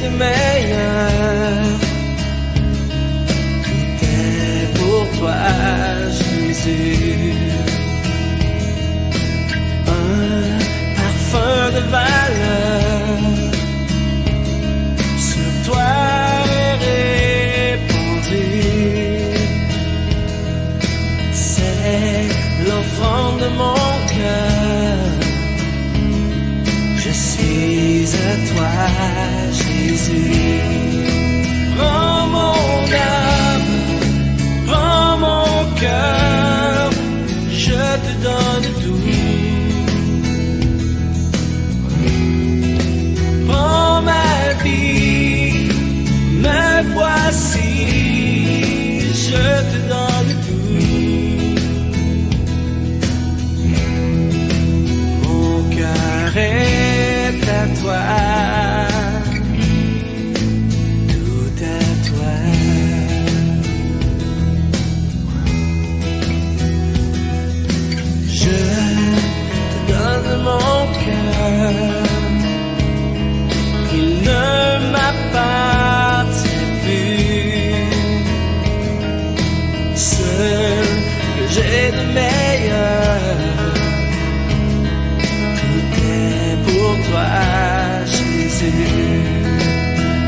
de meilleur. Tout est pour toi, Jésus. Un parfum de valeur sur toi est répandu. C'est l'offrande de mon cœur. Je suis à toi, Jésus. Prends mon âme, prends mon cœur, je te donne tout. Prends ma vie, me voici, je te donne tout. Mon cœur est à toi, tout à toi. Je te donne mon cœur, il ne m'appartient plus. Seul que j'ai de meilleur, tout est pour toi, Jésus.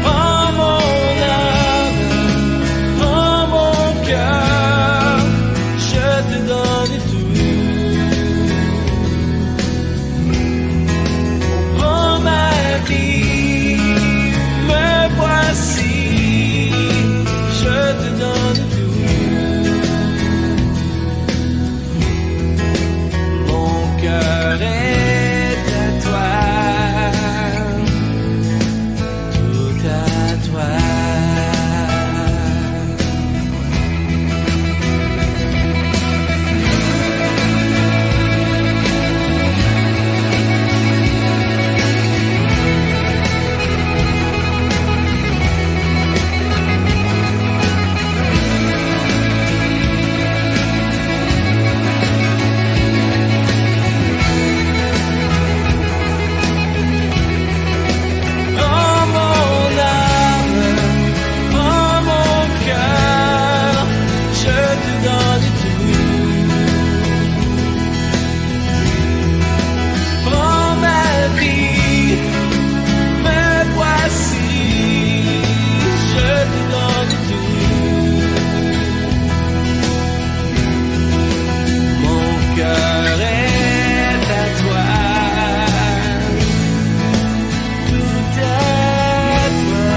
Prends mon âme, prends mon cœur, je te donne tout. Prends ma vie, me voici, je te donne tout. Mon cœur est à toi, tout à toi. Prends mon âme, prends mon cœur, je te donne tout. Prends ma vie, me voici, je te donne tout. Mon cœur est à toi, tout à toi.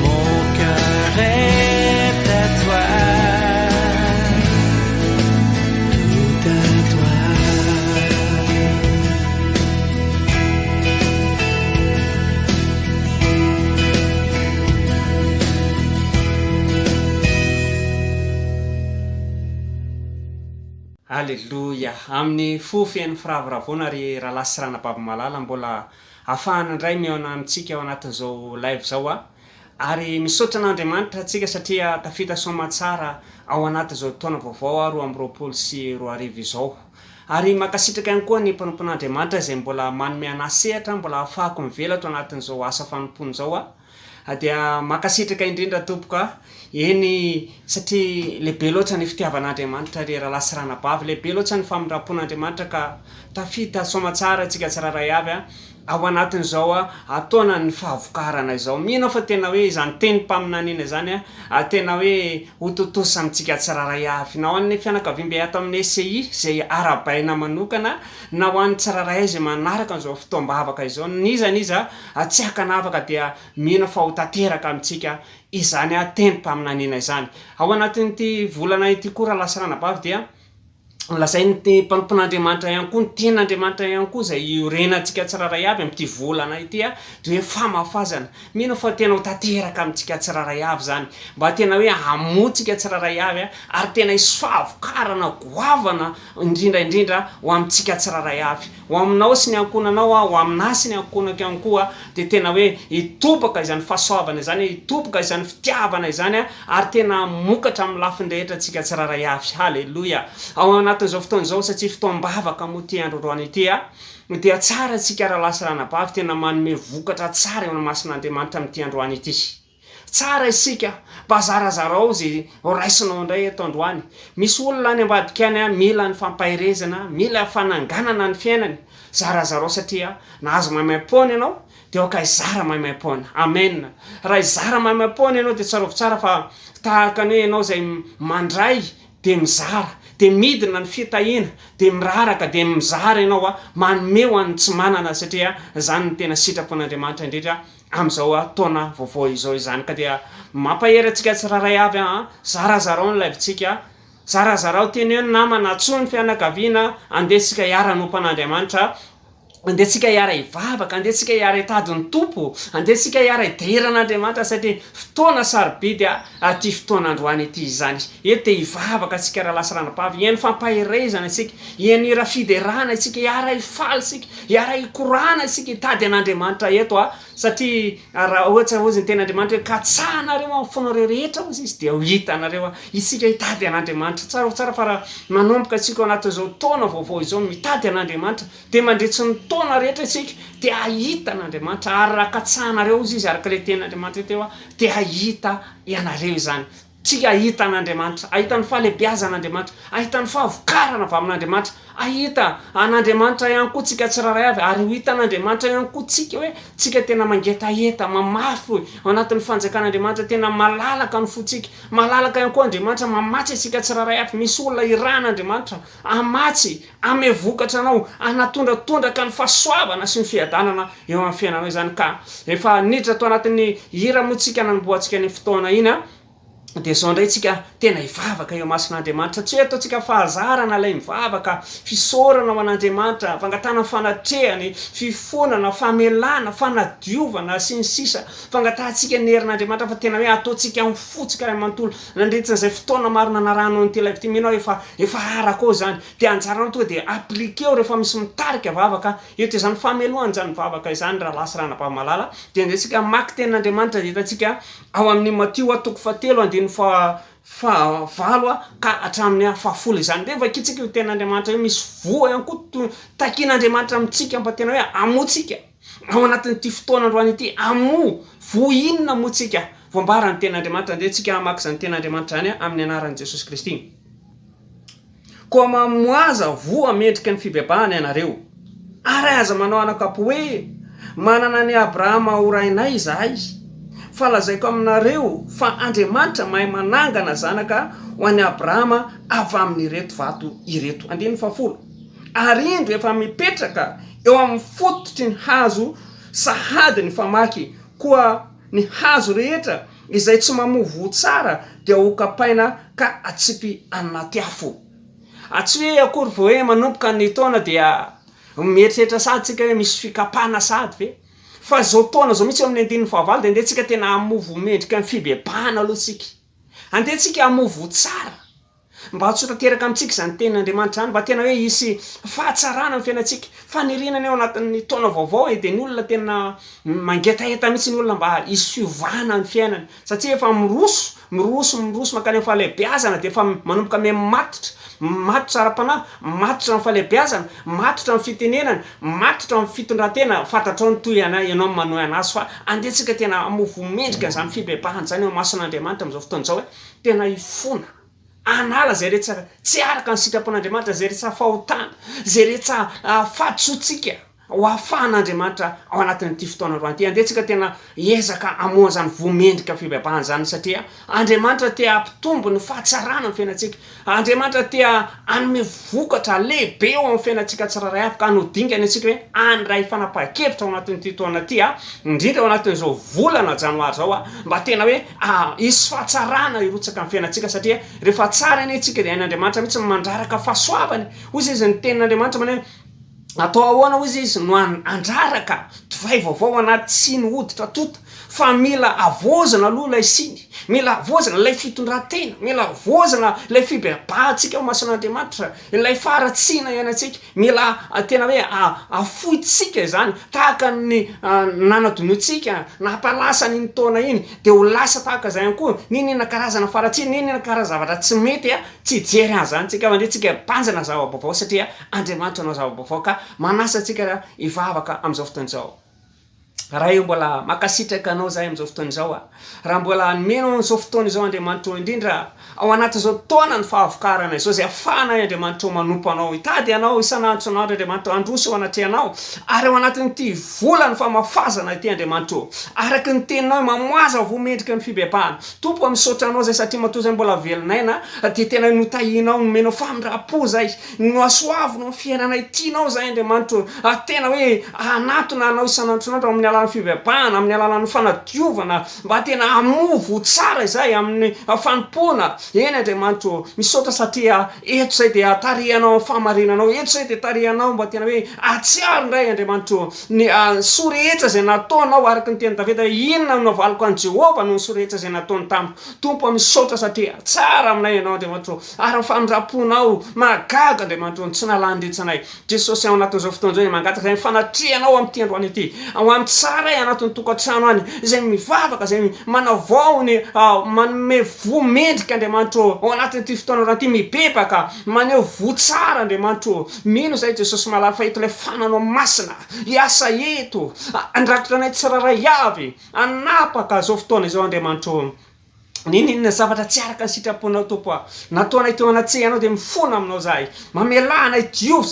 Mon cœur est à toi, tout à toi. Alleluia. Amin'ny fofen'ny firavoravona ry rahalasy ranabavy malala mbola ahafahana indray mihaona amintsika ao anatin'izao live zao a. Ary misaotra an'Andriamanitra atsika satria tafita soamantsara ao anatin'izao taona vaovao a 2024 izao. Ary makasitraka ihany koa ny mpanompon'Andriamanitra izay mbola manome anahy sehatra, mbola ahafahako mivelatra ao anatin'izao asa fanompony zao a. Dia makasitraka indrindra tompoka eny satria lehibe loatra ny fitiavan'Andriamanitra ry rahalasy ranabavy, lehibe loatra ny famindrapon'Andriamanitra ka tafita soamantsara atsika tsiraray avy a ao anatin'izao a ataona ny fahavokarana izao. Mino fa tena hoe izany teny mpaminaniana zany a tena hoe hototosa amintsika tsiraray avy na ho an'ny fianakaviam-be ato amin'ny SCI zay arabaina manokana na ho an'ny tsiraray izay manaraka an'izao fotoam-bavaka izao. Nizaniza tsy hakanavaka dia mino fa ho tanteraka amintsika izany a teny mpaminaniana izany. Ao anatin'ity volana ity koa rahalasy ranabavy dia lazainy ty mpanompon'Andriamanitra ihany koa, ny tenin'Andriamanitra ihany koa izay iorenantsika tsiraray avy amin'ity volana ity a, dia hoe famafazana. Mino fa tena ho tanteraka amintsika tsiraray avy zany, mba tena hoe hamontsika tsiraray avy a, ary tena hisy fahavokarana goavana indrindra ho amintsika tsiraray avy. Ho aminao sy ny ankonanao a, ho aminah sy ny ankonako ihany koa, dia tena hoe hitobaka izany fahasoavana izany, hitobaka izany fitiavana izany a, ary tena mokatra amin'ny lafiny rehetra antsika tsiraray avy. Halleluia. Ao anatin'izao fotoan'izao satria fotoam-bavaka moa ty androroany ity a dia tsara antsika raha lasa ranabavy tena manome vokatra tsara eo amin'ny masin'Andriamanitra amin'ity androany ity. Tsara isika mba zarazarao zay raisinao indray eto androany. Misy olona any ambadika any a mila ny fampahirezana, mila fananganana ny fiainany. Zarazarao satria nahazo maimaimpona ianao dia oka izara maimaimpona. Amen. Raha izara maimaimpona ianao dia tsarovy tsara fa tahaka ny hoe ianao zay mandray dia mizara, dia midina ny fitahiana, dia miraraka, dia mizara ianao a manome ho an'ny tsy manana satria zany ny tena sitrapon'Andriamanitra indrindra amin'izao taona vaovao izao izany. Ka dia mampahery antsika tsiraray avy zarazarao ny lavintsika, zarazarao teny hoe namana atsoa ny fianakaviana, andesika hiara nompan'Andriamanitra, andesika hiara hivavaka, andesika hiara hitady ny tompo, andesika hiara hideran'Andriamanitra satria fotoana sarobidy aty fotoan'androany ity izany. Eto hivavaka tsika raha lasa ranabavy, hiaino fampahirezana isika, hiaino hira fiderana isika, hiara hifaly isika, hiara hikorana isika, hitady an'Andriamanitra eto satria raha ohatra ozy ny ten'Andriamanitra hoe katsahanareo amin'ny fonareo rehetra ozy izy dia ho hitanareo isika hitady an'Andriamanitra. Tsara tsara fa raha manomboka tsika anatin'izao taona vaovao izao mitady an'Andriamanitra dia mandritsy ny taona rehetra isika dia ahita an'Andriamanitra, ary raha katsahanareo ozy izy araka le ten'Andriamanitra teo dia ahita ianareo izany. Tsika ahita an'Andriamanitra, ahita ny fahalebiazan'Andriamanitra, ahita ny fahavokarana avy amin'Andriamanitra, ahita an'Andriamanitra ihany koa tsika tsiraray avy, ary ho hita an'Andriamanitra ihany koa tsika hoe tsika tena mangetaheta mamafy ao anatin'ny fanjakan'Andriamanitra, tena malalaka ny fotsika, malalaka ihany koa Andriamanitra mamatsy asika tsiraray avy. Misy olona iran'Andriamanitra amatsy, ame vokatra anao, anatondratondraka ny fahasoavana sy ny fiadanana eo amin'ny fiainanao izany. Ka efa niditra tao anatin'ny hira moa tsika nanomboantsika ny fotoana iny dia zao indray tsika tena hivavaka eo masin'Andriamanitra. Tsy hoe ataontsika fahazarana ilay mivavaka, fisaorana ho an'Andriamanitra, fangatana fanatrehany, fifonana, famelana, fanadiovana sy ny sisa, fangatantsika ny herin'Andriamanitra, fa tena hoe ataontsika mifotsika ray manontolo nandritran'izay fotoana marina narano ny tela vity minao efa arako zany. Dia anjaranao tonga dia aplikeo rehefa misy mitarika vavaka eto izany famelohana izany vavaka izany raha lasa ranabavy malala. Dia andraitsika maky ten'Andriamanitra dia hitantsika ao amin'ny Matio 7:7 valo ka hatramin'ny fahafolo izany. Dia vakitsika io ten'Andriamanitra io misy voa ihany koa takian'Andriamanitra amintsika mba tena hoe amotsika ao anatin'ity fotoan'androany ity. Amo vo inona motsika voambarany ten'Andriamanitra. Dia tsika maka izany ten'Andriamanitra zany amin'ny anaran'i Jesosy Kristy. Koa mamoaza voa mendrika ny fibebahana ianareo, ary aza manao anakapo hoe manana ny Abrahama ho rainay izahay, fa lazaiko aminareo fa Andriamanitra mahay manangana zanaka ho an'i Abrahama avy amin'ireto vato ireto. 14. Ary indro efa mipetraka eo amin'ny fototry ny hazo sahady ny famaky, koa ny hazo rehetra izay tsy mamovo tsara dia ho kapaina ka atsipy anaty afo. Tsy hoe akory vao hoe manomboka ny taona dia mieritreritra sady tsika hoe misy fikapana sady ve, fa zao taona zao mitsy amin'ny 19 dia andeha tsika tena amovo mendrika ny fibebahana aloha tsika, andeha tsika amovo tsara mba hatsotrateraka amintsika izany ten'Andriamanitra zany, mba tena hoe hisy fahatsarana amin'ny fiainantsika. Fanirinana eo anatin'ny taona vaovao dia ny olona tena mangetaheta mitsy ny olona mba hisy fiovana ny fiainany, satria efa miroso makany amin'ny fahalebiazana, dia efa manomboka ame matotra ara-panahy, matotra amin'ny fahalebiazana, matotra amin'ny fitenenana, matotra amin'ny fitondratena. Fantatrao ny toy ianao manohy anazy, fa andeha tsika tena amovo mendrika izany fibebahana zany eo masin'Andriamanitra amin'izao fotoan'izao hoe tena hifona anala zay rehetra tsy araka ny sitrapon'Andriamanitra, zay rehetra fahotana, zay rehetra fahatotsika ho ahafahan'Andriamanitra ao anatin'ity fotoan'androany ity. Andeha tsika tena hiezaka amoha zany voamendrika fibebahana zany, satria Andriamanitra tia hampitombo ny fahatsarana ny fiainantsika. Andriamanitra tia hanome vokatra lehibe eo amin'ny fiainantsika tsiraray avy, ka hanodingany antsika hoe andray fanapahan-kevitra ao anatin'ity taona ity indrindra ao anatin'izao volana janoary zao mba tena hoe hisy fahatsarana hirotsaka amin'ny fiainantsika, satria rehefa tsara iny tsika dia hain'Andriamanitra mitsy mandraraka fahasoavany. Hoy izy ny tenin'Andriamanitra atao ahoana hoy izy no andraraka divay vaovao anaty siny hoditra tota fa mila avozana aloha lay siny, mila avozana lay fitondran-tena, mila avozana lay fibebahantsika mason'Andriamanitra, ilay faratsiana ianatsika, mila tena hoe afoitsika izany tahaka ny nanadonontsika napalasa n'iny taona iny de ho lasa tahaka zay ihany koa ninina karazana faratsiana, ninina karazana zavatra tsy mety tsy jery an'izany tsika mandre tsika banjana zava-baovao satria Andriamanitra anao zava-baovao ka manasa antsika hivavaka amin'izao fotoana izao. Raha io mbola makasitraka anao zahay amin'izao fotoana izao raha mbola nomena amin'izao fotoana izao Andriamanitra indrindra ao anatin'izao taona ny fahavokarana izao zay ahafahanay Andriamanitra manompo anao hitady anao isan'andro isan'andro Andriamanitra androso ao anatrehanao ary ao anatin'ity volany famafazana ity Andriamanitra araky ny teninao mamoaza vomendrika ny fibebahana tompo misaotra anao zay satria matoa zay mbola velonaina de tena notahinao nomenao famindra-po zay no asoavino fiainanay tianao zay Andriamanitra tena hoe anatona anao isan'andro isan'andro amin'ny alalan'ny fibebahana, amin'ny alalan'ny fanadiovana mba tena amovo tsara izay amin'ny fanompona eny Andriamanitra misaotra satria eto zay de tarihanao amin'ny famarinanao, eto zay de tarihanao mba tena hoe atsiaro indray Andriamanitra ny sorehetra zay nataonao araky ny teny Davida inona no navaliko an Jehova no ny sorehetra zay nataony tamiko tompo misaotra satria tsara aminay ianao Andriamanitra ary famindra-ponao magaga Andriamanitra tsy nalandritsanay Jesosy ao anatin'izao fotoana izao mangataka zay mifanatrihanao amin'ny androany ity ao amin'ny tsara anatin'ny tokantrano any zay mivavaka zay manavao ny manome vomendrika Andriamanitra ao anatin'ity fotoana raty mibebaka maneho votsara Andriamanitra mino zay Jesosy malala fa eto ilay fananao masina hiasa eto andrakitra anay tsiraray avy anapaka zao fotoana izao Andriamanitra ninina zavatra tsy araka ny sitraponao tompo nataonay teo anatsehana de mifona aminao zahay mamelana diovy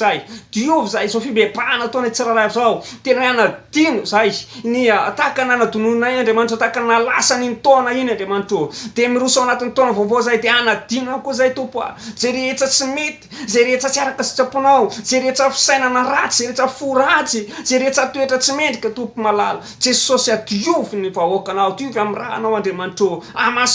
zahay zao fibebahana ataonay tsiraray zao tena anadino zahay ny tahaka nanadononay Andriamanitra tahaka nalasa n'iny taona iny Andriamanitra de miroso ao anatin'ny taona vaovao zahay de anadino koa zay tompo zay rehetra tsy mety zay rehetra tsy araka sitraponao zay rehetra fisainana ratsy zay rehetra fo ratsy zay rehetra toetra tsy mendrika tompo malala Jesosy adiovy ny vahoakanao diovy amin'ny rahanao Andriamanitra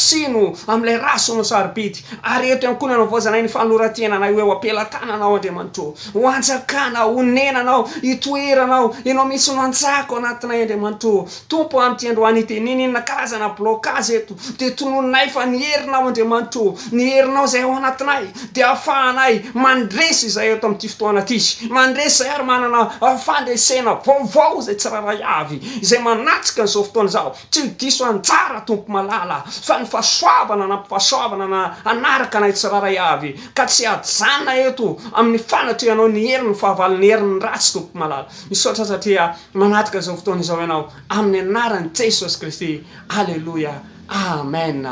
sino am'ilay raso no sarobidy ary eto ihany koa nanavozanay ny fanorantenanay hoe ho apelatananao Andriamanitra ho anjakana ho nenanao hitoeranao ianao misy no anjako anatinay Andriamanitra tompo amin'ity androany ity ninina karazana blocage eto de tononay fa ny herinao Andriamanitra ny herinao zay ao anatinay de ahafahanay mandresy izay eto amin'ity fotoana ity mandresy zay ary manana fandresena vaovao zay tsiraray avy izay manatrika n'izao fotoana izao tsy diso anjara tompo malala fa ny fahasoavana nampifahasoavana na anaraka anay tsiraray avy ka tsy ajanona eto amin'ny fanatrehanao ny heriny fahavaliny heriny ratsy tompo malala misaotra satria manatrika zao fotoana izao ianao amin'ny anaran'i Jesosy Kristy alleluia amen.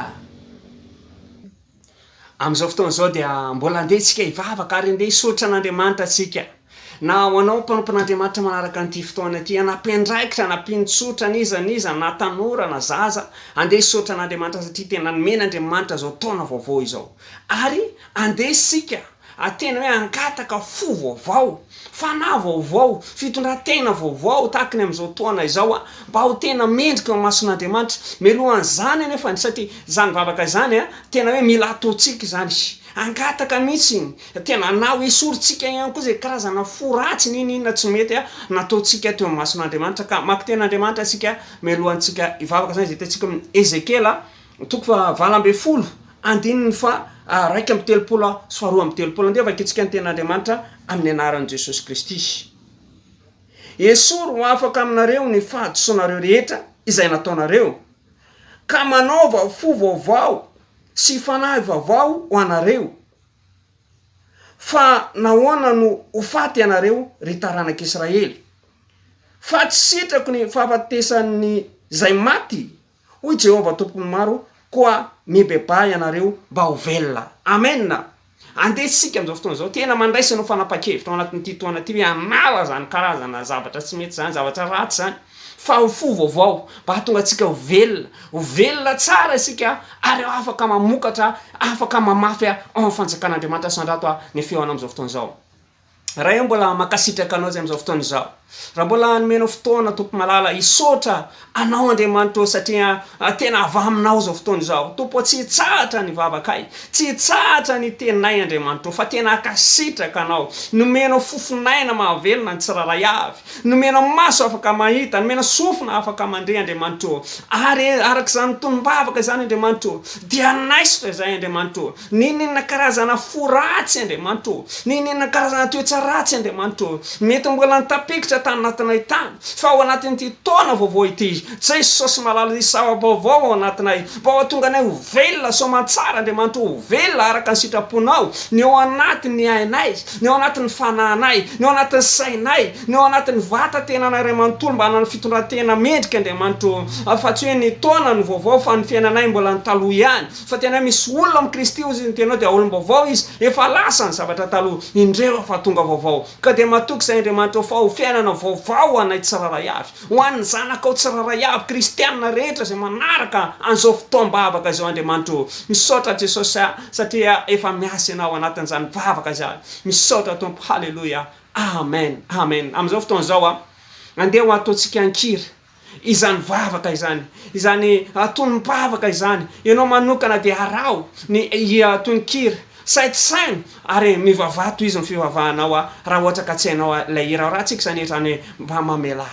Amin'izao fotoana izao dia mbola andehitsika hivavaka ary andeha hisaotra an'Andriamanitra atsika na ho anao mpanompon'Andriamanitra manaraka an'ity fotoana ity anampiandraikitra anampintsotra niza na tanora na zaza andeha hisaotra an'Andriamanitra satria tena nomen'Andriamanitra zao taona vaovao izao ary andeha isika tena hoe angataka fo vaovao fanahy vaovao fitondran-tena vaovao tahakany amin'izao taona izao mba ho tena mendrika ao mason'Andriamanitra melohan'izany anefa satria zany vavaka izany tena hoe mila ataontsika izany angataka mihitsy tena nao esorintsika ihany koa zay karazana fo ratsy ninina tsy mety nataontsika teo amin'ny mason'Andriamanitra ka makiten'Andriamanitra asika melohantsika hivavaka zany zay tentsika Ezekiela toko fa 20:1 fa 1:3 sy 2:3 ndia vakitsika ny ten'Andriamanitra amin'ny anaran'i Jesosy Kristy. Esoro afaka aminareo ny fahadisoanareo rehetra izay nataonareo ka manaova fo vaovao sy fanahy vaovao ho anareo fa nahoana no hofaty anareo ry taranak'Israely fa tsy sitrako ny fahafatesan'ny zay maty hoy Jehova tompony maro koa mibebahy anareo mba ho velona amen. Andeha sika amin'izao fotoana izao tena mandraisa no fanapa-kevitra ao anatin'ity toana ity hoe anala zany karazana zavatra tsy mety zany zavatra ratsy zany fa ho fo vaovao mba hatonga antsika ho velona tsara isika ary afaka mamokatra afaka mamafy ao amin'ny fanjakan'Andriamanitra sandrato ny feoana amin'izao fotoana izao raha io mbola makasitraka anao zay am'izao fotoana izao raha mbola nomenao fotoana tompo malala isotra anao Andriamanitra satria tena avy aminao zao fotoana izao tompo tsy hitsahatra ny vavakay tsy hitsahatra ny teninay Andriamanitra fa tena akasitraka anao nomenao fofonaina mahavelona ny tsiraray avy nomenao maso afaka mahita nomenao sofina afaka mandre Andriamanitra ary arak'izany tonom-bavaka izany Andriamanitra dia naisitra izay Andriamanitra ninona karazana foratsy Andriamanitra ninona karazana toetsaratsy Andriamanitra mety mbola nitapikitra tany anatinay tany fa ao anatin'ity taona vaovao ity Jesosy malala isawa vaovao ao anatinay mba tonga anay ho velona soamantsara Andriamanitra ho velona araka ny sitraponao ny ao anatin'ny ainay ny ao anatin'ny fanahinay ny ao anatin'ny sainay ny ao anatin'ny vatatenanay ray manontolo mba hanana fitondratena mendrika Andriamanitra fa tsy hoe ny taona ny vaovao fa ny fiainanay mbola ny taloha ihany fa tena misy olona amin'ny Kristy izy ny tenao dia olom-baovao izy efa lasa ny zavatra taloha indreo fa tonga vaovao ka dia matoky izay Andriamanitra fa ho fiainana vaovao anay tsiraray avy ho an'ny zanakao tsiraray avy kristianina rehetra izay manaraka an'izao fotoam-bavaka izao Andriamanitra misaotra Jesosy satria efa miasa ianao anatin'izany vavaka izany misaotra tompo halleluja amen amen amin'izao fotoana izao andeha ho ataontsika ankiry izany vavaka izany tonom-bavaka izany ianao manokana dia arao ny tonon-kiry saitsaino ary mivavato izy ny fivavahanao raha ohatra ka tsy hainao ilay hira raha tsika izany etrany mba mamela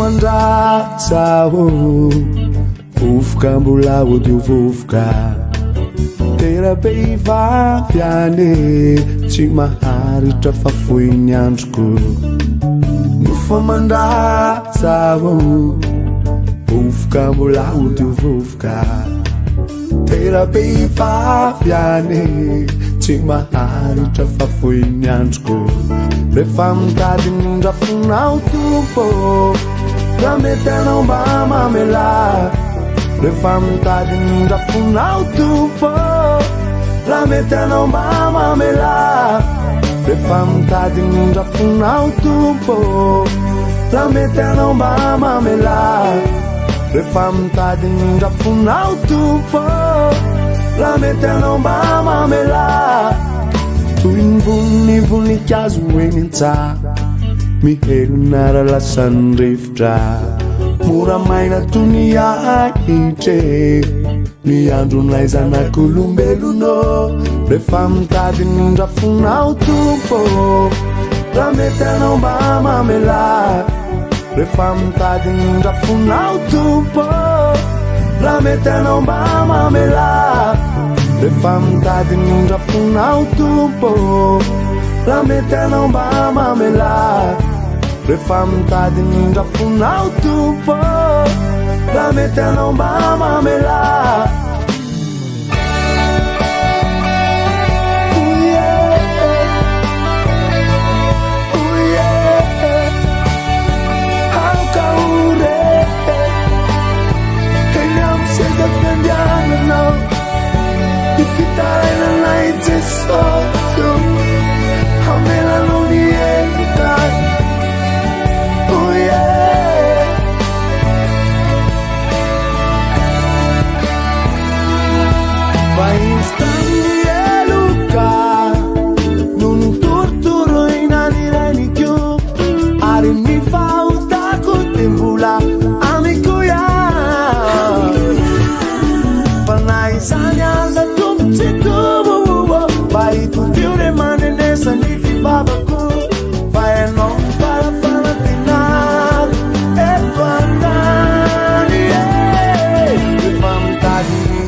mandrasa vovoka mbola odio vovoka tera-behivavy ane tsy maharitra fa fohy ny androko nofa mandrasa vovoka mbola odio vovoka tera-behivavy ane tsy maharitra fa fohy ny androko rehefa mitady ndrafonao tompo raha mety anao mba mamela rehefa mitady ndrafonao tompo raha mety anao mba mamela rehefa mitady ndrafonao tompo raha mety anao mba mamela rehefa mitady ndrafonao tompo raha mety anao mba mamela toy ny voninkazo eny an-tsaha mihelona raha lasa ny rivotra mora maina toy ny ahitra ny andronay zanak'olombelono rehefa mitady ndrafonao tompo raha mety anao mba mamela rehefa mitady ndrafonao tompo raha mety anao mba mamela rehefa mitady ndrafonao tompo raha mety anao mba mamela rehefa mitady ndrafonao tompo raha mety anao mba mamela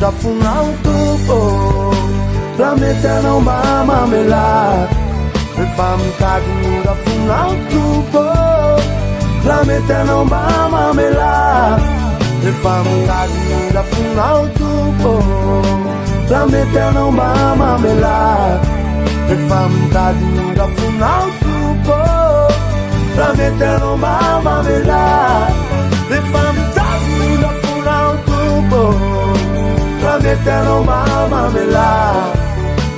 ndrafonao tompo raha mety anao mba mamela rehefa mitady ndrafonao tompo raha mety anao mba mamela rehefa mitady ndrafonao tompo raha mety anao mba mamela rehefa mitady rafonao tompo raha mety anao mba mamela rehefa mitady rafonao tompo raha mety anao mba mamela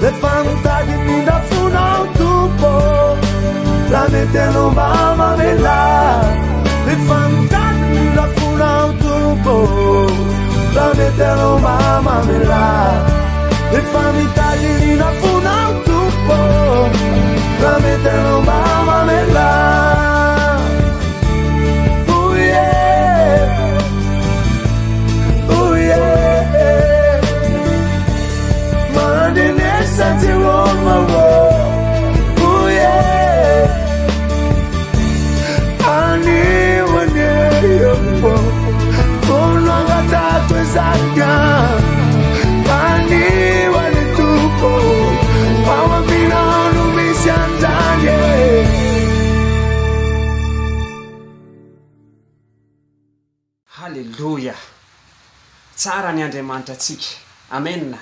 rehefa mitady rafonao tompo raha mety anao mba mamela rehefa mitady rafonao tompo raha mety anao mba mamela rehefa mitady rafonao tompo raha mety anao mba mamela Halleluja. Tsara ny Andriamanitra atsika. Amen.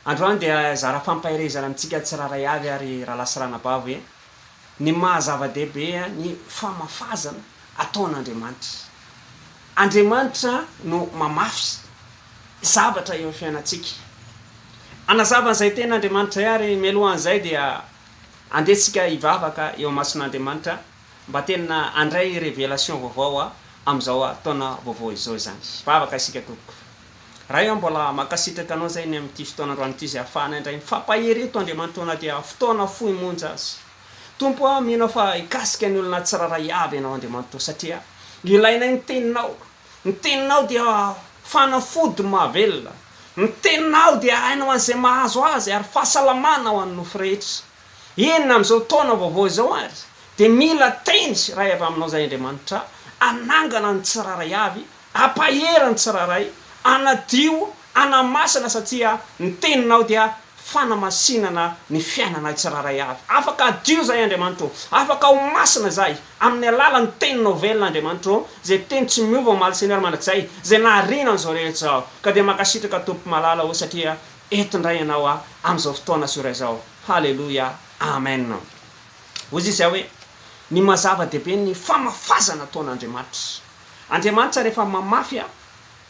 Androany dia zara fampahirezana amintsika tsiraray avy ary raha lasirana-bavo hoe ny mahazava-dehibe ny famafazana ataon'Andriamanitra. Andriamanitra no mamafy zavatra eo fiainantsika. Anazavan'izay tena Andriamanitra ary melohan'izay dia andetsika hivavaka eo mason'Andriamanitra mba tena andray révélation vaovao am'izao taona vaovao izao zany. Vavaka isika tompoko. Raha io mbola makasitraka anao zay ny amin'ity fotoana androany ity zay ahafahana indray mifampahery eto Andriamanitra anaty fotoana fohy monja azy. Tompo mino fa ikasika ny olona tsiraray avy ianao Andriamanitra satria ilaina ny teninao. Ny teninao dia fanafody mahavelona. Ny teninao dia hainao an'izay mahazo azy ary fahasalamana ho an'ny nofo rehetra. Enina amin'izao taona vaovao izao ary dia mila teny raha avy aminao zay Andriamanitra anangana ny tsiraray avy, ampahery ny tsiraray, anadio, anamasana satria ny teninao dia fanamasinana ny fiainana tsiraray avy. Afaka adio zay Andriamanitra, afaka ho masina zay amin'ny alalan'ny teninao velona Andriamanitra, zay teny tsy miova omaly Seigneur mandrakizay, zay naharina an'izao rehetra zao. Ka dia makasitraka tompo malala ho satria eto indray ianao amin'izao fotoana sura izao. Halleluja. Amen. Ozy izay hoe ny mazava-dehibe ny famafazana ataon'Andriamanitra. Andriamanitra rehefa mamafy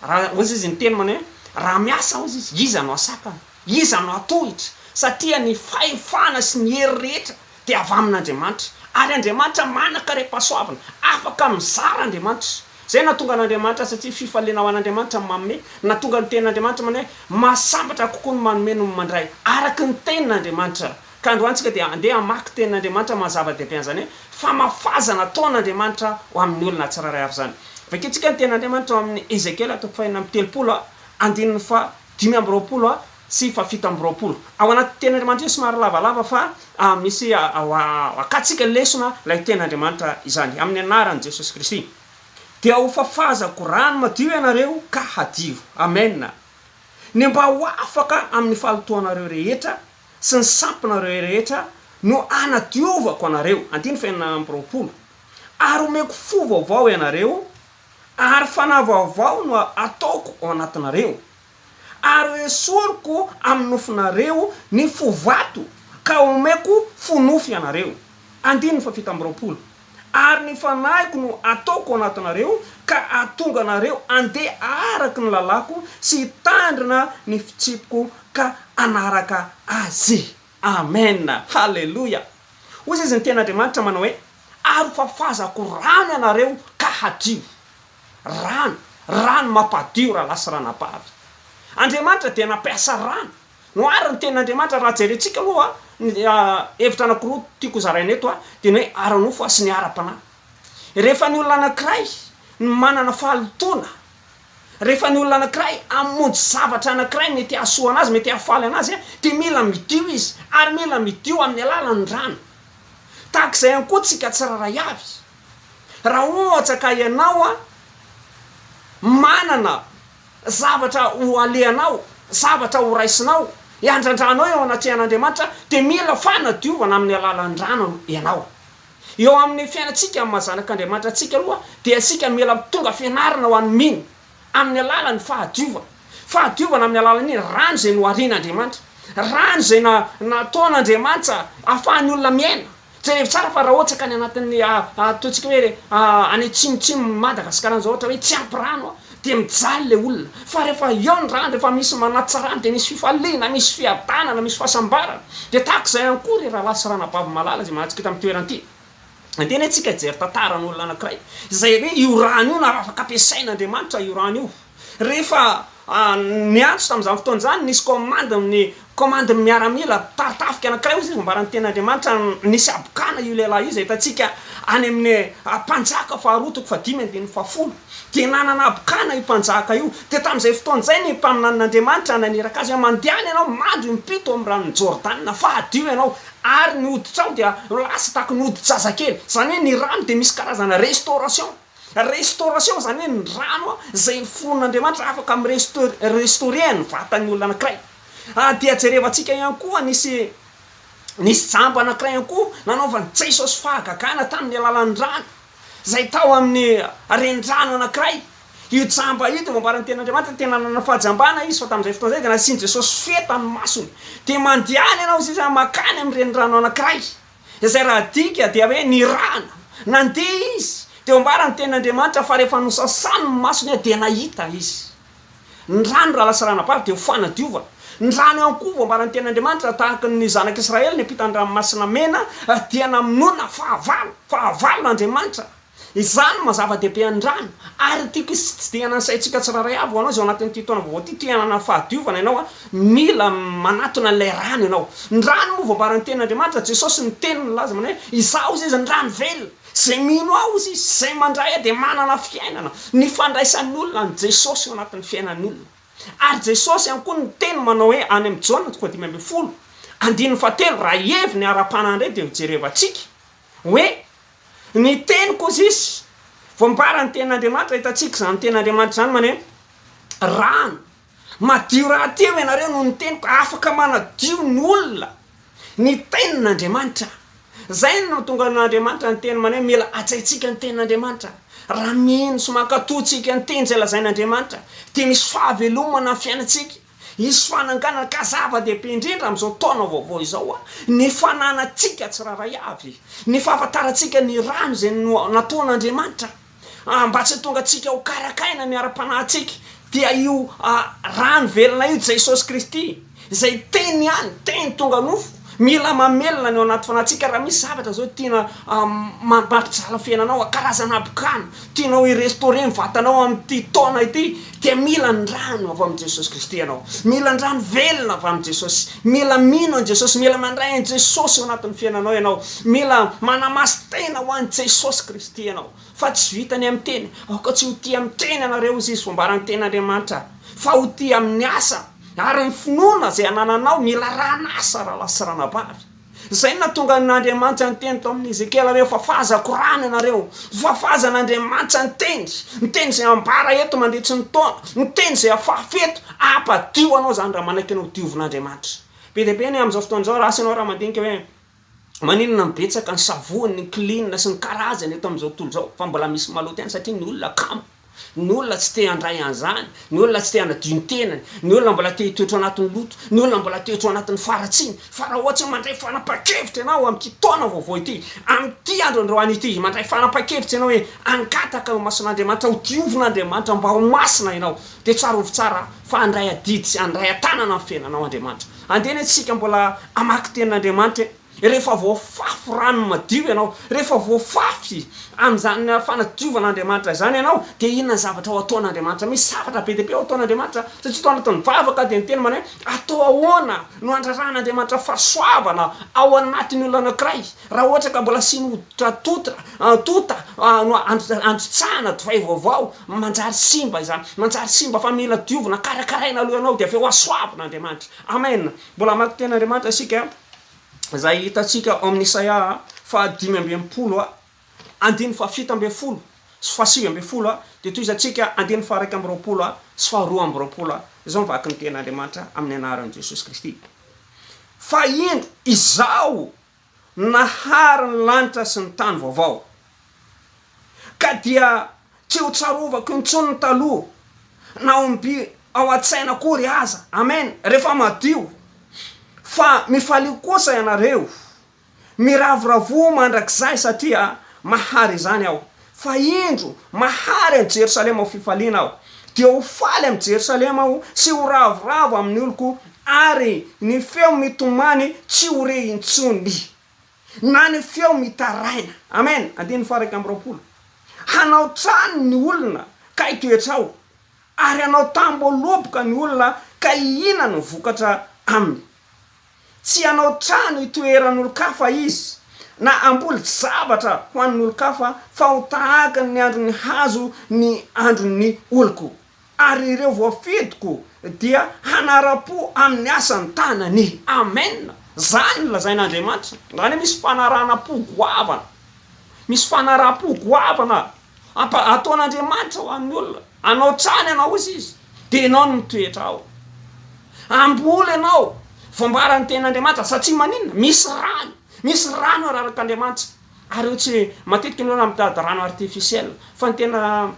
raha ozy izy ny teny mana hoe raha miasa ozy izy iza no asakana, iza no atohitra satria ny fahefana sy ny hery rehetra dia avy amin'Andriamanitra ary Andriamanitra manan-karepasoavana afaka mizara Andriamanitra. Zay natonga an'Andriamanitra satria fifaliana ho an'Andriamanitra manome, natonga ny tenin'Andriamanitra mana hoe mahasambatra kokoa ny manome no mandray araky ny tenin'Andriamanitra. Ka androantsika dia andeha hamaky tenin'Andriamanitra mazava-dehibe an'izany hoe famafazana ataon'Andriamanitra ho amin'ny olona tsiraray avy zany. Vakintsika ny tenin'Andriamanitra amin'ny Ezekiel toko 4:30 andininy fa 5:20 sy fa 7:20. Ao anaty tenin'Andriamanitra somary lavalava fa misy akatsika lesona ilay tenin'Andriamanitra izany amin'ny anaran'i Jesosy Kristy. Dia ho fafazako rano madio ianareo ka hadio. Amen. Ny mba ho afaka amin'ny fahalotoanareo rehetra sy ny sampinareo rehetra no anadiovako anareo. Andiny fa 4:20. Ary omeko fo vaovao ianareo ary fanahy vaovao no ataoko ao anatinareo. Ary esoriko amin'ny nofinareo ny fo vato ka omeko fo nofo ianareo. Andiny fa 7:20. Ary ny fanahiko no ataoko ao anatinareo ka atonga anareo andeha araky ny lalako sy hitandrina ny fitsipiko ka anaraka azy. Amen. Halleluja. Ozy izy ny tenin'Andriamanitra manao hoe ary fafazako rano ianareo ka hadio. Rano mampadio raha lasa ranam-bavy. Andriamanitra dia nampiasa rano. No ary ny tenin'Andriamanitra raha jerentsika aloha hevitra anankiroa tiako zaraina eto dia ny hoe ara-nofo sy ny ara-panahy. Rehefa ny olona anankiray manana fahalotoana, rehefa ny olona anankiray amonjy zavatra anankiray mety hahasoa anazy, mety hahafaly anazy dia mila midio izy ary mila midio amin'ny alalan'ny rano. Tahak'izay ihany koa tsika tsiraray avy. Raha ohatra ka ianao manana zavatra ho alehanao, zavatra ho raisinao, hiandrandranao eo anatrehan'Andriamanitra dia mila fanadiovana amin'ny alalan'ny rano ianao. Eo amin'ny fiainantsika amin'ny mahazanak'Andriamanitra antsika aloha dia asika mila tonga fianarana ho an'ny mino amin'ny alalan'ny fahadiovana. fahadiovana amin'ny alalan'ny rano zay noarian'Andriamanitra, rano zay nataon'Andriamanitra ahafahany olona miaina. Jerevy tsara fa raha ohatra ka ny anatin'ny ataontsika hoe any tsimotsimo Madagasikara zao ohatra hoe tsy ampy rano dia mijaly le olona. Fa rehefa eo ny rano, rehefa misy manatsarany dia misy fifaliana, misy fiadanana, misy fahasambarana. Dia tahak'izay ihany koa ry raha lasy ranabavy malala zay manantsika tamin'ny toerana ity. Antena antsika jery tantaran'olona anankiray zay hoe io rano io na afaka ampiasain'Andriamanitra io rano io. Rehefa niantso tamin'izany fotoana izany nisy commande miaramila taritafika anankiray izy mbarany tenin'Andriamanitra nisy abokana io lehilahy io zay hitantsika any amin'ny mpanjaka faharoa toko fadimy andiny fahafolo. Dia nanana abokana io mpanjaka io. Dia tamin'izay fotoana izay ny mpaminan'Andriamanitra naniraka azy mandehany ianao mandro impito amin'ny ranon'ny Jordana fahadio ianao ary ny hoditrao dia lasa tahaka ny hodi-jazakely. Zany hoe ny rano dia misy karazana restauration zany hoe ny rano zay fon'Andriamanitra afaka restaurer ny vatan'ny olona anankiray. Dia jerevantsika ihany koa nisy jamba anankiray ihany koa nanaovan'i Jesosy fahagagana tamin'ny alalan'ny rano zay tao amin'ny renirano anankiray. Io jamba io dia mambarany tenin'Andriamanitra tena nanana fahajambana izy fa tamin'izay fotoana izay dia nasiany Jesosy feta ny masony. Dia mandehany ianao izy makany amin'ny renirano anankiray. Izay raha dika dia hoe ny rano nandeha izy. Dia mambarany tenin'Andriamanitra fa rehefa nosasany ny masony dia nahita izy. Ny rano raha lasa ranabavy dia ho fanadiovana. Ny rano ihany koa mambarany tenin'Andriamanitra tahaka ny zanak'Israely ny ampitany ranomasina mena dia namonona fahavalon'Andriamanitra. Izany mazava-dehibe ny rano. Ary tiako tsy dia anasaitsika tsiraray avy anao zao anatin'ity taona vaovao ity tianana fahadiovana ianao mila manatona an'ilay rano ianao. Ny rano moa mambarany tenin'Andriamanitra Jesosy ny teniny laza mana hoe izaho izy ny rano velona zay mino aho izy zay mandray dia manana fiainana. Ny fandraisan'ny olona ny Jesosy ao anatin'ny fiainan'ny olona. Ary Jesosy ihany koa ny teny manao hoe any amin'ny Jaona 5:10 andininy fahatelo raha evy ny ara-panandray dia jerevantsika hoe ny teny koa zisy voambarany tenin'Andriamanitra hitantsika zany tenin'Andriamanitra zany mana hoe rano madio raha teo ianareo no ny teniko afaka manadio ny olona ny tenin'Andriamanitra. Zay no tonga n'Andriamanitra ny teny mana hoe mila atsaitsika ny tenin'Andriamanitra. Raha mino sy mankatoatsika ny teny zay lazain'Andriamanitra dia misy fahavelomana ny fiainantsika. Isy fananganana ka zava-dehibe indrindra amin'izao taona vaovao izao ny fananantsika tsiraray avy, ny fahafantarantsika ny rano zay nataon'Andriamanitra mba tsy tonga atsika ho karakaina ny ara-panahintsika dia io rano velona io Jesosy Kristy zay teny ihany teny tonga nofo mila mamelona ny ao anaty fanahintsika. Raha misy zavatra zao tiana mampitsala fiainanao karazana abokana tianao irestaurer ny vatanao amin'ity taona ity dia mila ny rano avy amin'ny Jesosy Kristy ianao, mila ny rano velona avy amin'ny Jesosy, mila mino an Jesosy, mila mandray an Jesosy ao anatin'ny fiainanao ianao, mila manamasy tena ho an'i Jesosy Kristy ianao. Fa tsy vitany amin'ny teny ka tsy ho tia amin'ny teny ianareo izy fombarany tenin'Andriamanitra fa ho tia amin'ny asa ary ny finoana zay anananao mila ranasa raha lasy ranabavy. Zay natonga n'Andriamanitra ny teny tao amin'ny Ezekela hoe fafazako rano ianareo, fafazan'Andriamanitra ny teny zay ambara eto mandritsy ny taona, ny teny zay afafeto ampadio anao zany raha manaiky anao diovin'Andriamanitra. Be dia be ny amin'izao fotoana izao raha asanao raha mandinika hoe maninona mibetsaka ny savony, ny clean sy ny karazany eto amin'izao tontolo izao fa mbola misy maloto ihany satria ny olona kamo. Ny olona tsy te handray an'izany, ny olona tsy te hanadio ny tenany, ny olona mbola te hitoetra anatin'ny loto, ny olona mbola te hitoetra anatin'ny faratsiny. Fa raha ohatsy mandray fanapa-kevitra ianao amin'ity taona vaovao ity, amin'ity andro androany ity, mandray fanapa-kevitra ianao hoe angataka mason'Andriamanitra, ho diovin'Andriamanitra mba ho masina ianao dia tsara ovy tsara fa handray adidy sy handray atanana amin'ny fiainanao Andriamanitra. Andena antsika mbola amaky tenin'Andriamanitra rehefa voafafy rano madio ianao, rehefa voafafy amin'izany fanadiovan'Andriamanitra zany ianao dia inona zavatra ho ataon'Andriamanitra. Misy zavatra be dia be ho ataon'Andriamanitra satria tao anatin'ny vavaka dia ny teny mana hoe atao ahoana no andraran'Andriamanitra fahasoavana ao anatin'ny olona anankiray raha ohatra ka mbola sy tota no androtsahana divay vaovao manjary simba izany, manjary simba fa mila diovina karakaraina aloha ianao dia avy eo asoavin'Andriamanitra. Amen. Mbola maky tenin'Andriamanitra isika zay hitantsika amin'ny Isaia 5:20 andiny 7:10 sy 7:10 dia toy izantsika andiny 1:20 sy 2:20 izao mivaky ny tenin'Andriamanitra amin'ny anaran'i Jesosy Kristy. Fa indro izaho nahary ny lanitra sy ny tany vaovao ka dia tsy ho tsarovako intsony ny taloha ao an-tsaina kory aza. Amen. Rehefa madio fa mifaly kosa ianareo miravoravo mandrakizay satria mahary izany aho. Fa indro mahary am Jerosalema ho fifaliana aho, dia ho faly am Jerosalema aho sy ho ravoravo amin'ny oloko, ary ny feo mitomany tsy ho re intsony na ny feo mitaraina. Amen. Andiny faraka amby roapolo. Hanao trano ny olona ka hitoetra ao, ary hanao tambo loboka ny olona ka ihinana vokatra aminy. Tsy hanao trano hitoeran'olo-kafa izy, na amboly zavatra ho an'olo-kafa, fa ho tahaka ny andron'ny hazo ny andron'ny oloko. Ary ireo voafidiko dia hanara-po amin'ny asany tanany. Amen. Zany lazain'Andriamanitra. Zany misy fanarana-po goavana, misy fanara-po goavana ataon'Andriamanitra ho an'ny olona. Anao trano ianao izy, dia ianao no mitoetra ao. Amboly ianao, voambaran'ny ten'Andriamanitra, satria maninona? Misy rano ararak'Andriamanitra. Ary ohatsy matetiky ny olona mitady rano artificiel, fa ny tena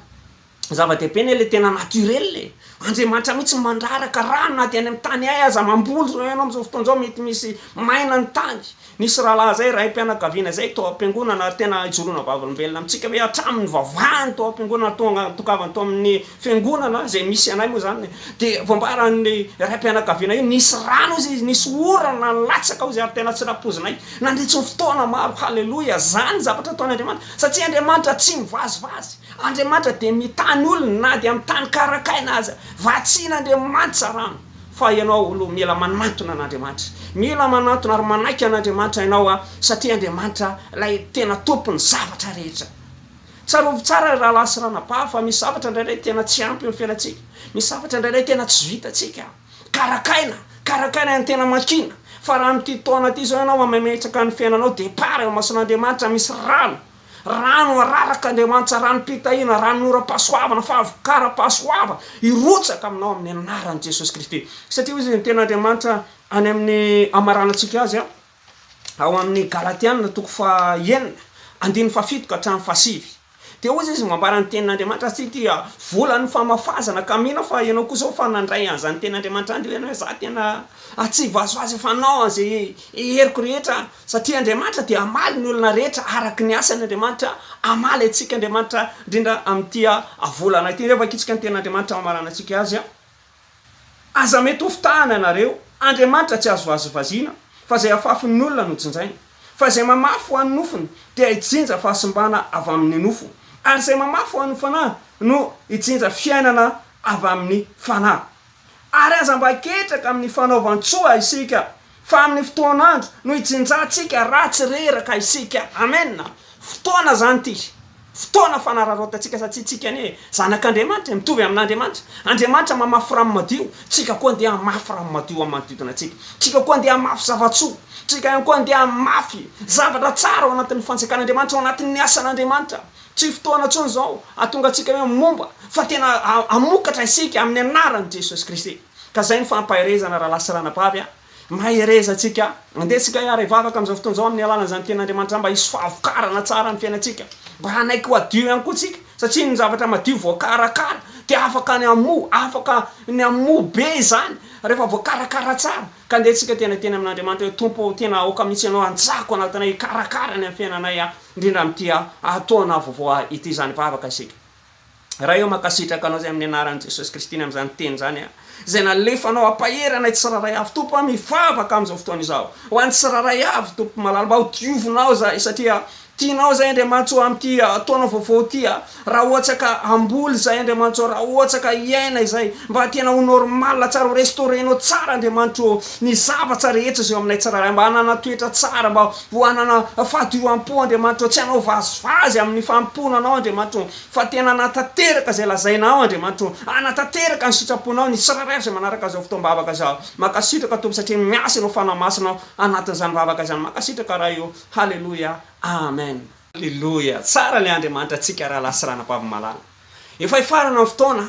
zava-dehibe ny le tena naturel. Andriamanitra mihitsy mandraraka rano na dia any amin'ny tany ay aza mamboly zao ianao am'izao fotoan'izao, mety misy maina ny tany. Nisy rahalahy zay, rahay mpianakaviana zay tao am-piangonana, ary tena ijoroana vavolombelona amitsika hoe hatramin'ny vavahany tao am-piangonana tokavany tao amin'ny fiangonana zay misy anay moa zany. Dia voambaran'ny ray mpianakaviana io, nisy rano izy, nisy orana latsaka ao izy, ary tena tsy rapozinay nandritry ny fotoana maro. Halleloja. Zany zavatra ataon'Andriamanitra, satria Andriamanitra tsy mivazivazy. Andriamanitra dia mitany olona na dia amin'ny tany karakaina aza, vatsian'Andriamanitra rano. Fa ianao olo mila manatona an'Andriamanitra, mila manatona ary manaiky an'Andriamanitra ianao satria Andriamanitra lay tena tompony zavatra rehetra. Tsarovy tsara raha lasy rana-pa, fa misy zavatra indraindray tena tsy ampy amin'ny fiainantsika, misy zavatra indraindray tena tsy vitantsika. Karakaina ny tena makina. Fa raha amin'ity taona ity zao ianao mametraka ny fiainanao, depara eo mason'Andriamanitra misy rano ararak'Andriamanitra, rano pitahina, rano ora-pasoavana, fa avokara-pasoava irotsaka aminao amin'ny anaran'i Jesosy Kristy. Satria izy ny tena Andriamanitra any amin'ny amaranantsika azy ao amin'ny Galatiana 4:9-7 dia hoy izy mambarany tenin'Andriamanitra, tsy tia volan'ny famafazana ka mihina fa ianao koa zao fa nandray an'izany tenin'Andriamanitra andro ianao hoe za tena tsy vazoazy fanao an'izay heriko rehetra, satria Andriamanitra dia amaly ny olona rehetra araky ny asan'Andriamanitra. Amaly antsika Andriamanitra indrindra amin'ity volana ity. Rehefa kitsika ny tenin'Andriamanitra amaranantsika azy, aza mety ho fitahana ianareo, Andriamanitra tsy azo vazivaziana, fa zay afafin'ny olona no jinjaina. Fa zay mamafy ho an'ny nofony dia ijinja fahasimbana avy amin'ny nofo, ary zay mamafy ho an'ny fanahy no ijinja fiainana avy amin'ny fanahy. Ary aza mba ketraka amin'ny fanaovan-tsoa isika, fa amin'ny fotoan'andro no ijinjantsika ratsy reraka isika. Amen. Fotoana zany ty, fotoana fanararotantsika, satria tsika anie zanak'Andriamanitra, mitovy amin'Andriamanitra. Andriamanitra mamafy rano madio, tsika koa andeha hamafy rano madio amin'ny manodidina antsika. Tsika koa andeha hamafy zava-tsoa, tsika ihany koa andeha hamafy zavatra tsara ao anatin'ny fanjakan'Andriamanitra, ao anatin'ny asan'Andriamanitra. Tsy fotoana tsony zao atonga atsika hoe momba, fa tena amokatra isika amin'ny anaran'i Jesosy Kristy. Ka zay ny fampaherezana raha lasy rana-pavy mahereza atsika, andesika hiara hivavaka amin'izao fotoana zao amin'ny alalan'izany tenin'Andriamanitra, mba hisy fahavokarana tsara ny fiainantsika, mba hanaiky ho adio ihany koa tsika, satria ny zavatra madio voakarakara dia afaka ny amo be izany rehefa voakarakara tsara. Ka andesika tena amin'Andriamanitra hoe tompo, tena aoka mihitsy ianao anjako anatinay karakara ny amin'ny fiainanay indrindra amin'ity ataona vaovao ity zany vavaka isika. Raha eo makasitraka anao zay amin'ny anaran'i Jesosy Kristy amin'izany teny zany zay nalefanao ampaherana tsiraray avy tompo mivavaka amin'izao fotoana izao, ho an'ny tsiraray avy tompo malala, mba ho diovinao zay, satria tianao zay Andriamanitra amin'ity taona vaovao ty, raha ohatsy ka amboly zay Andriamanitra, raha ohatsy ka iaina izay, mba tena ho normal tsara, ho restaurenao tsara Andriamanitra ny zavatra rehetra zay aminay tsiraray, mba hanana toetra tsara, mba ho hanana fahadiovam-po Andriamanitra, tsy hanao vazivazy amin'ny famponanao Andriamanitra, fa tena natateraka zay lazainao Andriamanitra, anatateraka ny sitraponao ny tsiraray zay manaraka zao fotoam-bavaka zao. Makasitraka tompo, satria miasa ianao fanamasinao anatin'izany vavaka zany. Makasitraka raha io. Halleluja. Amen. Halleluja. Tsara le Andriamanitra atsika raha lasy rana-pavy malala. Efa hifarana amin'ny fotoana,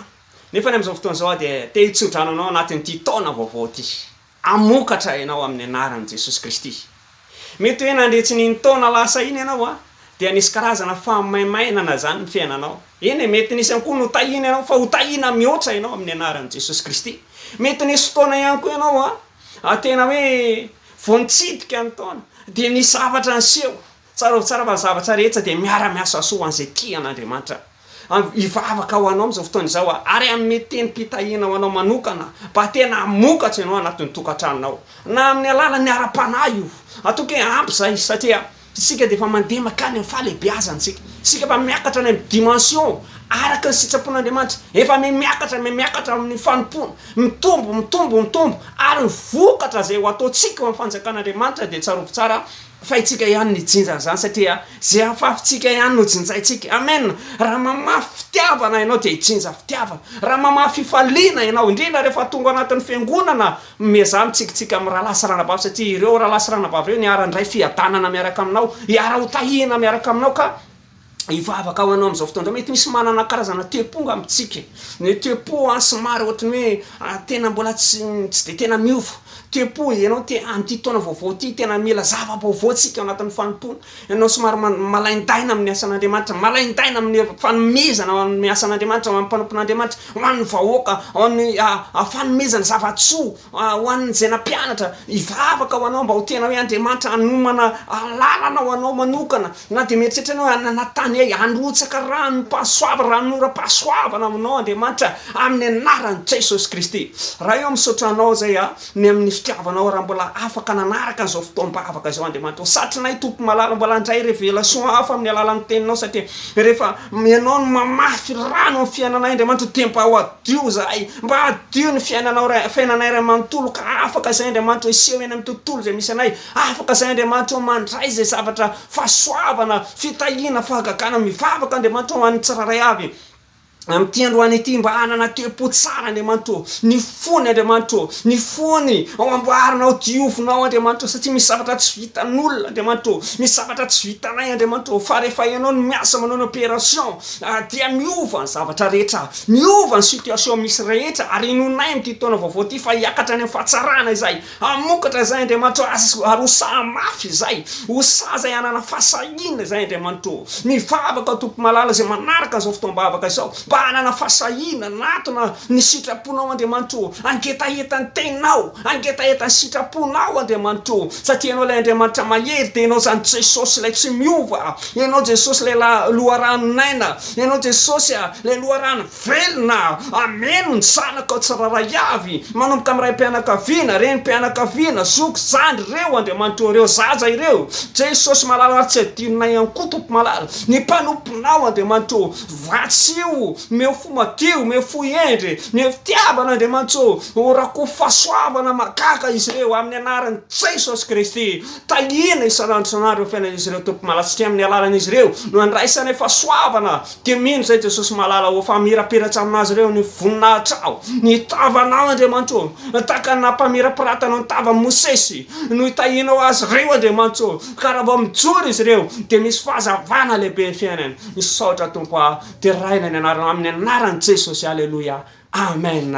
nefa ny amin'izao fotoana zao dia te hitsodrano anao anatin'ity taona vaovao ty. Amokatra ianao amin'ny anaran'i Jesosy Kristy. Mety hoe nandretsy ny taona lasa iny ianao dia nisy karazana famaimainana zany ny fiainanao. Eny mety nisy ihany koa no tahina ianao fa ho tahina mihoatra ianao amin'ny anaran'i Jesosy Kristy. Mety nisy fotoana ihany koa ianao tena hoe voanitsidika ny taona dia nisy zavatra nyseho tsara fa zavatra rehetra dia miara-miasa soa an'izay tian'Andriamanitra. Ivavaka ho anao amin'izao fotoana izao ary amin'ny teny mpitahiana ho anao manokana mba tena mokatra ianao anatin'ny tokantranonao na amin'ny alalan'ny ara-panahy io atoka hoe ampy zay satria isika dia efa mandeha makany amin'ny fahalehibiazantsika. Isika efa miakatra any amin'ny dimension araka ny sitrapon'Andriamanitra, efa miakatra amin'ny fanompona, mitombo ary vokatra zay ho ataontsika amin'ny fanjakan'Andriamanitra dia tsarovy tsara fa itsika ihany ny jinjana zany satria zay afafitsika ihany no jinjaitsika. Amen. Raha mamafy fitiavana ianao dia jinja fitiavana. Raha mamafy fifaliana ianao indrindra rehefa tonga anatin'ny fiangonana meza mitsikitsika amin'ny rahalasy ranabavy satria ireo rahalasy ranabavy ireo niara-ndray fiadanana miaraka aminao, hiara ho tahina miaraka aminao ka ivavaka ho anao amin'izao fotoana. Mety misy manana karazana teponga amintsika. Ny tepo somary ohatran'ny hoe tena mbola tsy dia tena miova. Tepo ianao an'ity taona vaovao ity tena mila zava-baovao tsika anatin'ny fanompona. Ianao somary malaindaina amin'ny asan'Andriamanitra, malaindaina amin'ny fanomezana amin'ny asan'Andriamanitra, amin'ny mpanompon'Andriamanitra, ho an'ny vahoaka, ho an'ny fanomezana zavatsoa, ho an'ny zay nampianatra. Ivavaka ho anao mba ho tena hoe Andriamanitra hanomana lalana ho anao manokana. Na dia mieritreritra ianao anatany androtsaka rano pasoava, ranora-pasoavana aminao Andriamanitra amin'ny anaran'i Jesosy Kristy. Raha eo misaotra anao zay ny amin'ny fitiavanao raha mbola afaka nanaraka an'izao fotoam-bavaka izao Andriamanitra. Satrinay tompo malala mbola andray révélation hafa amin'ny alalan'ny teninao satria rehefa ianao no mamafy rano amin'ny fiainanay Andriamanitra dia mba ho adio zahay, mba adio ny fiainanay ray manontolo ka afaka zay Andriamanitra iseho eny amin'ny tontolo zay misy anay, afaka zay Andriamanitra mandray zay zavatra fahasoavana, fitahiana, fahagagana, mivavaka Andriamanitra ho an'ny tsiraray avy. Amin'ity androany ity mba hanana tepo tsara Andriamanitra, ny fony Andriamanitra, ny fony ao amboarinao diovinao Andriamanitra satria misy zavatra tsy vitan'olona Andriamanitra, misy zavatra tsy vitanay Andriamanitra fa rehefa ianao no miasa manao ny opération dia miova ny zavatra rehetra, miova ny situation misy rehetra ary inonay amin'ity taona vaovao ity fa hiakatra any amin'ny fahatsarana izay, hamokatra izay Andriamanitra ary ho sahamafy izay, ho zay hanana fahasahiana izay Andriamanitra. Mivavaka tompo malala izay manaraka an'izao fotoam-bavaka izao hanana fahasahiana natona ny sitraponao Andriamanitra, angetahetany teninao, angetahetany sitraponao Andriamanitra satria ianao ilay Andriamanitra mahery dia ianao zany Jesosy ilay tsy miova, ianao Jesosy ilay loharanon-aina, ianao Jesosy ilay loharano velona, ameno ny zanaka tsiraray avy manomboka amin'ny ray mpianakaviana, renim-pianakaviana, zoky zandry ireo Andriamanitra, ireo zaza ireo Jesosy malala tsy adinonay ihany koa tompo malala, ny mpanomponao Andriamanitra, vatsio meo fo madio, meo fo endry, meo fitiavana Andriamanitra, orako fahasoavana magaka izy ireo amin'ny anaran'i Jesosy Kristy. Tahina isan'andro fiainan'izy ireo tompo malala satria amin'ny alalan'izy ireo no andraisany fahasoavana dia mino zay Jesosy malala ho fa mirapiratra aminazy ireo ny voninahitrao, ny tavanao Andriamanitra, tahaka nampamirapiratana ny tavan'i Mosesy no itahinao azy ireo Andriamanitra, ka raha vao mijoro izy ireo dia misy fahazavana lehibe ny fiainany. Misaotra tompo dia raina ny anarana amin'ny anaran'i Jesosy. Alleluia. Amen.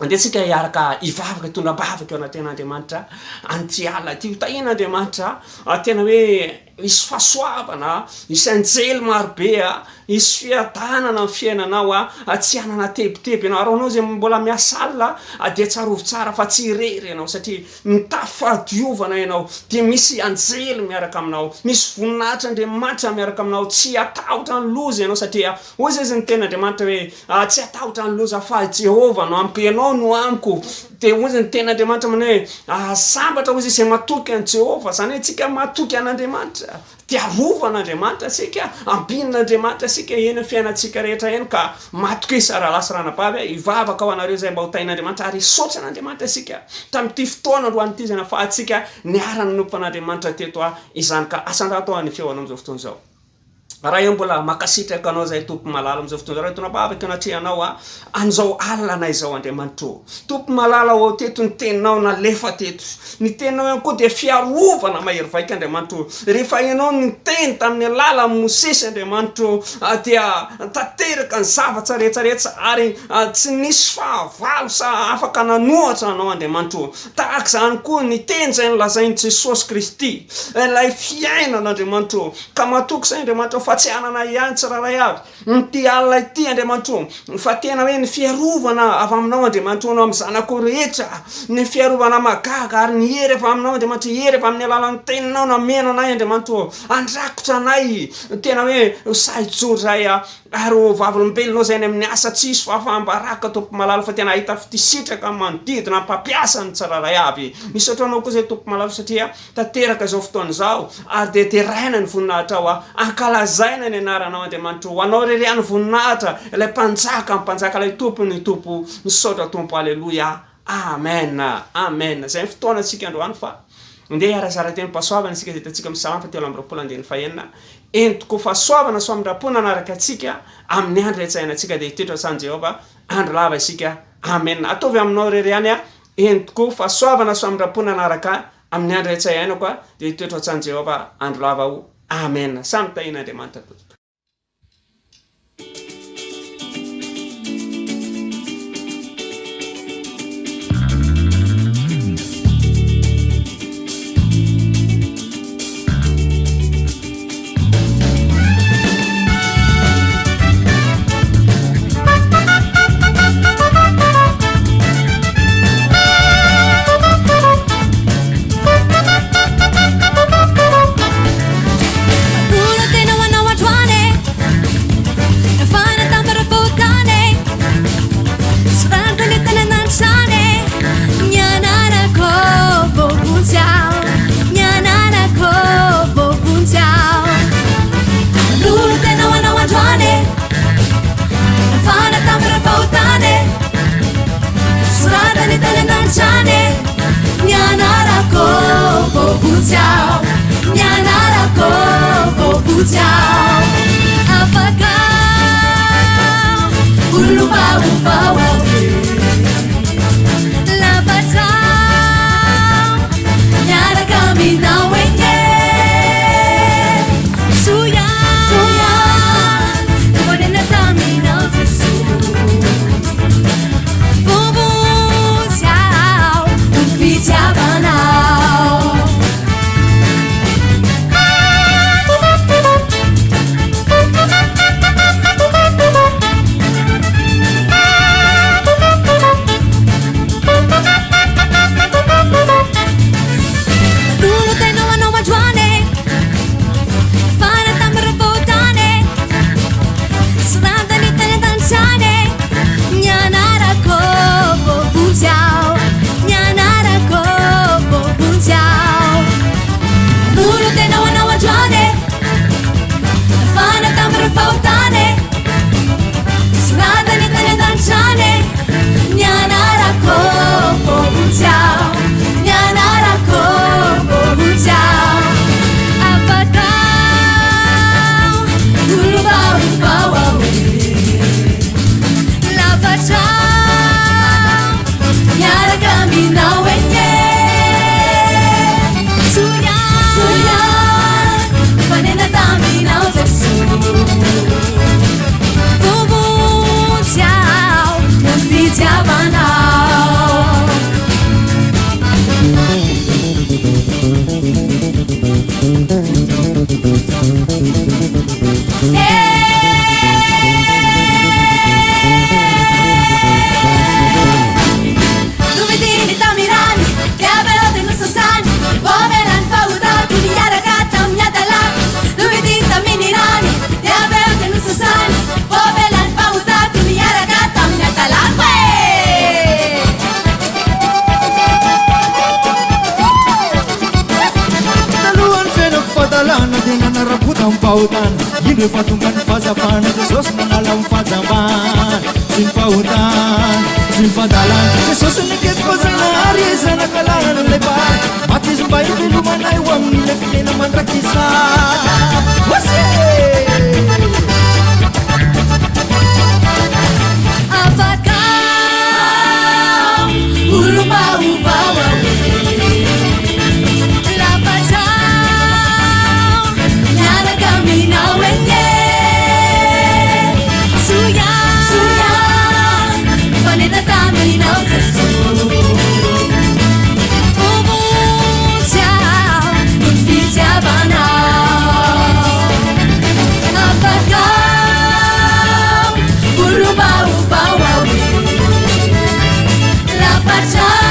Andetsika hiaraka ivavaka tondram-bavaka eo anatin'Andriamanitra antiala ty tahin'Andriamanitra tena hoe misy fahasoavana, misy anjely marobe, misy fiadanana amin'ny fiainanao tsy hanana tebotebo ianao. Raha anao zay mbola miasa alina dia tsarovy tsara fa tsy irery ianao satria mitafy fahadiovana ianao dia misy anjely miaraka aminao, misy voninahitra Andriamanitra miaraka aminao. Tsy atahotra ny loza ianao satria hoy zay ny ten'Andriamanitra hoe tsy atahotra ny loza fa Jehovah no ampy ianao no amiko. Dia hoy zay ny ten'Andriamanitra mane sambatra hoy zay matoky an Jehovah, zany hoe tsika matoky an'Andriamanitra, dia arovan'Andriamanitra sika, ambinan'Andriamanitra sika eny amin'ny fiainantsika rehetra eny ka matoky rahalasy ranabavy. Ivavaka ho anareo zay mba ho tahin'Andriamanitra ary saotra an'Andriamanitra sika tamin'ity fotoana androanyity zay nahafahantsika niara-nanompo an'Andriamanitra teto izany ka asan-dato any feo anao amin'izao fotoana izao. raha io mbola makasitraka anao zay tompo malala am'izao fotoana zao tonabavaka anatrehanao an'izao alina izao Andriamanitro tompo malala ao teto ny teninao nalefa teto ny teninao ihany koa dia fiarovana mahery vaika Andriamanitro rehefa ianao ny teny tamin'ny alala Mosesy Andriamanitro dia tanteraka ny zavatra rehetrarehetra ary tsy nisy fahavalo sa afaka nanohatra anao Andriamanitro tahaka izany koa ny teny zay nolazain'i Jesosy Kristy ilay fiainana Andriamanitro ka matoky izay Andriamanitro fa tsy anana ihany tsiraray avy ty alina ity Andriamanitro fa tena hoe ny fiarovana avy aminao Andriamanitro anao amin'ny zanako rehetra ny fiarovana magaga ary ny hery avy aminao Andriamanitro hery avy amin'ny alalan'ny teninao namena anay Andriamanitro andrakotra anay tena hoe sahijory zay ary vavolombelonao zay ny amin'ny asa tsisy fahambaraka tompo malala fa tena ahita fitisitraka manodidina mpampiasa ny tsiraray avy misaotra anao koa zay tompo malala satria tanteraka izao fotoana izao ary de teraina ny voninahitra ao ankalazaina ny anaranao Andriamanitro ho anao reriany voninahitra ilay mpanjaka ilay tompo misaotra tompo aleloia amen amen zay ny fotoana antsika androany fa ndeha arazara teny pasoavana isika zay tatsika misalamu fa telo amby roapolo andiny fahenina entoko fasoavana so amindram-pona anaraka atsika amin'ny andro retsaina-tsika dia hitoetra san Jehova andro lava isika amen ataovy aminao reriany entoko fasoavana so amindram-pona anaraka amin'ny andro retsaina koa dia hitoetra san Jehova andro lava o amen samy tahina Andriamanitra Indro fatonga ny fazafana Jesosy manala amin'ny fahajambana sy ny fahotana sy ny fahadalana Jesosy niketikozagnary zanakalalana n'ilay bary maty izy mba hivelomanay ho amin'ilay fitena mandrakizana. Sa